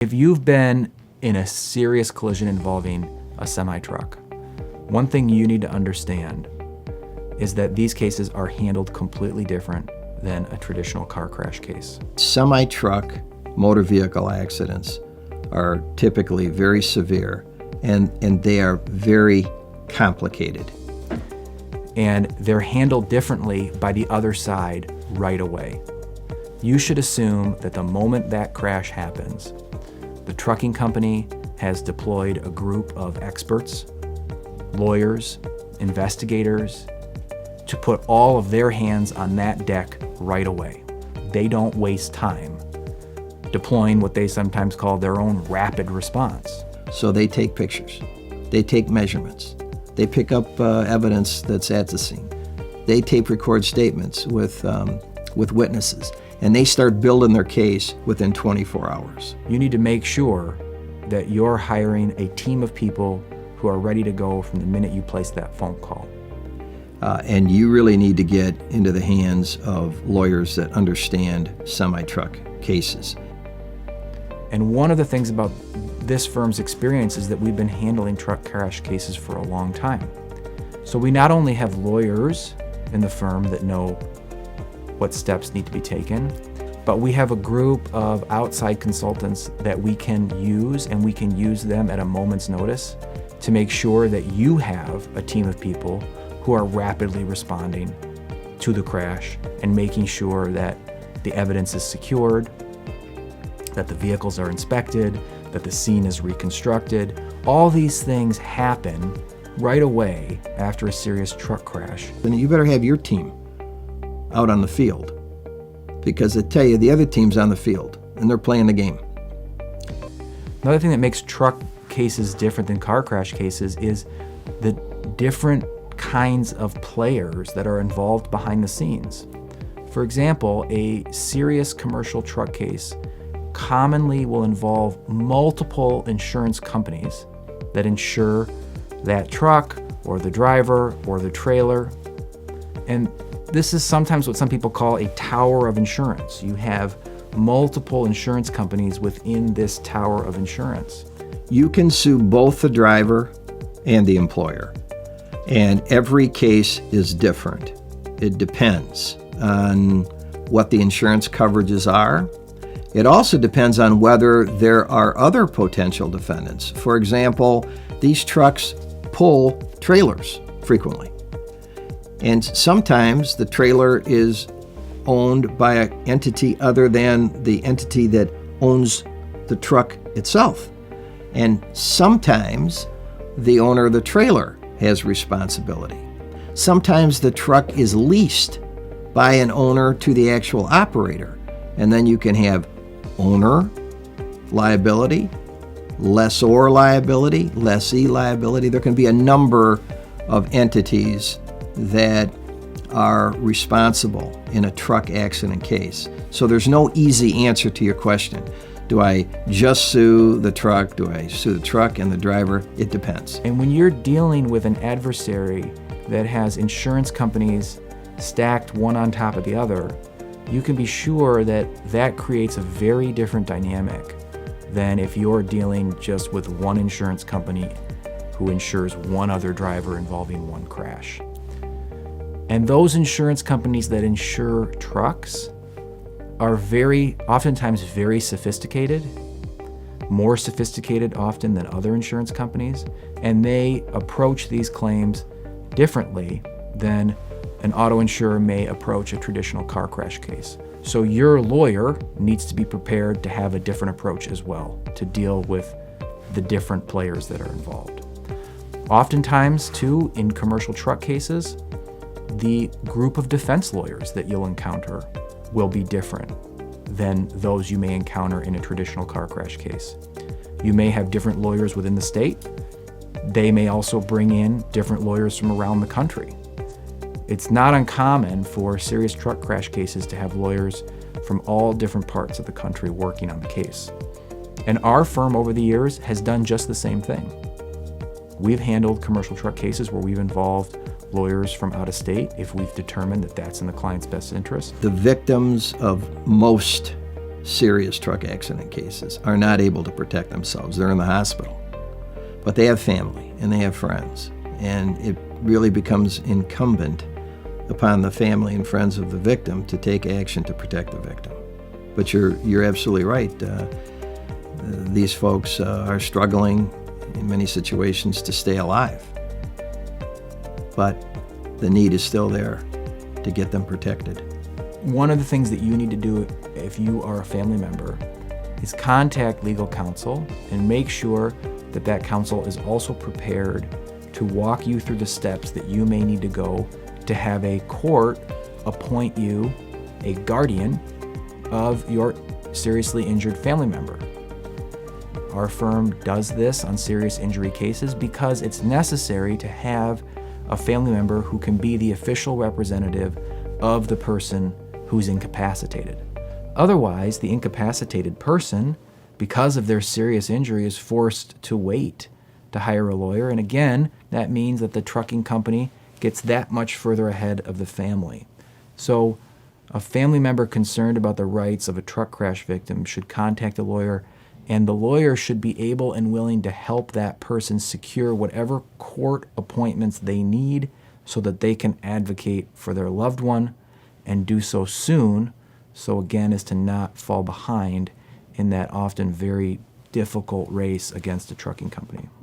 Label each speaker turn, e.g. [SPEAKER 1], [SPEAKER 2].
[SPEAKER 1] If you've been in a serious collision involving a semi-truck, one thing you need to understand is that these cases are handled completely different than a traditional car crash case.
[SPEAKER 2] Semi-truck motor vehicle accidents are typically very severe and they are very complicated.
[SPEAKER 1] And they're handled differently by the other side right away. You should assume that the moment that crash happens, the trucking company has deployed a group of experts, lawyers, investigators, to put all of their hands on that deck right away. They don't waste time deploying what they sometimes call their own rapid response.
[SPEAKER 2] So they take pictures, they take measurements, they pick up evidence that's at the scene, they tape record statements with witnesses, and they start building their case within 24 hours.
[SPEAKER 1] You need to make sure that you're hiring a team of people who are ready to go from the minute you place that phone call.
[SPEAKER 2] And you really need to get into the hands of lawyers that understand semi-truck cases.
[SPEAKER 1] And one of the things about this firm's experience is that we've been handling truck crash cases for a long time. So we not only have lawyers in the firm that know what steps need to be taken, but we have a group of outside consultants that we can use, and we can use them at a moment's notice to make sure that you have a team of people who are rapidly responding to the crash and making sure that the evidence is secured, that the vehicles are inspected, that the scene is reconstructed. All these things happen right away after a serious truck crash.
[SPEAKER 2] Then you better have your team out on the field, because I tell you, the other team's on the field and they're playing the game.
[SPEAKER 1] Another thing that makes truck cases different than car crash cases is the different kinds of players that are involved behind the scenes. For example, a serious commercial truck case commonly will involve multiple insurance companies that insure that truck or the driver or the trailer. And this is sometimes what some people call a tower of insurance. You have multiple insurance companies within this tower of insurance.
[SPEAKER 2] You can sue both the driver and the employer, and every case is different. It depends on what the insurance coverages are. It also depends on whether there are other potential defendants. For example, these trucks pull trailers frequently. And sometimes the trailer is owned by an entity other than the entity that owns the truck itself. And sometimes the owner of the trailer has responsibility. Sometimes the truck is leased by an owner to the actual operator. And then you can have owner liability, lessor liability, lessee liability. There can be a number of entities that are responsible in a truck accident case. So there's no easy answer to your question. Do I just sue the truck? Do I sue the truck and the driver? It depends.
[SPEAKER 1] And when you're dealing with an adversary that has insurance companies stacked one on top of the other, you can be sure that that creates a very different dynamic than if you're dealing just with one insurance company who insures one other driver involving one crash. And those insurance companies that insure trucks are oftentimes very sophisticated, more sophisticated often than other insurance companies, and they approach these claims differently than an auto insurer may approach a traditional car crash case. So your lawyer needs to be prepared to have a different approach as well to deal with the different players that are involved. Oftentimes, too, in commercial truck cases, the group of defense lawyers that you'll encounter will be different than those you may encounter in a traditional car crash case. You may have different lawyers within the state. They may also bring in different lawyers from around the country. It's not uncommon for serious truck crash cases to have lawyers from all different parts of the country working on the case. And our firm over the years has done just the same thing. We've handled commercial truck cases where we've involved lawyers from out of state if we've determined that that's in the client's best interest.
[SPEAKER 2] The victims of most serious truck accident cases are not able to protect themselves. They're in the hospital. But they have family and they have friends. And it really becomes incumbent upon the family and friends of the victim to take action to protect the victim. But you're absolutely right. These folks are struggling in many situations to stay alive. But the need is still there to get them protected.
[SPEAKER 1] One of the things that you need to do if you are a family member is contact legal counsel and make sure that that counsel is also prepared to walk you through the steps that you may need to go to have a court appoint you a guardian of your seriously injured family member. Our firm does this on serious injury cases because it's necessary to have a family member who can be the official representative of the person who's incapacitated. Otherwise, the incapacitated person, because of their serious injury, is forced to wait to hire a lawyer. And again, that means that the trucking company gets that much further ahead of the family. So a family member concerned about the rights of a truck crash victim should contact a lawyer, and the lawyer should be able and willing to help that person secure whatever court appointments they need so that they can advocate for their loved one and do so soon, so again as to not fall behind in that often very difficult race against a trucking company.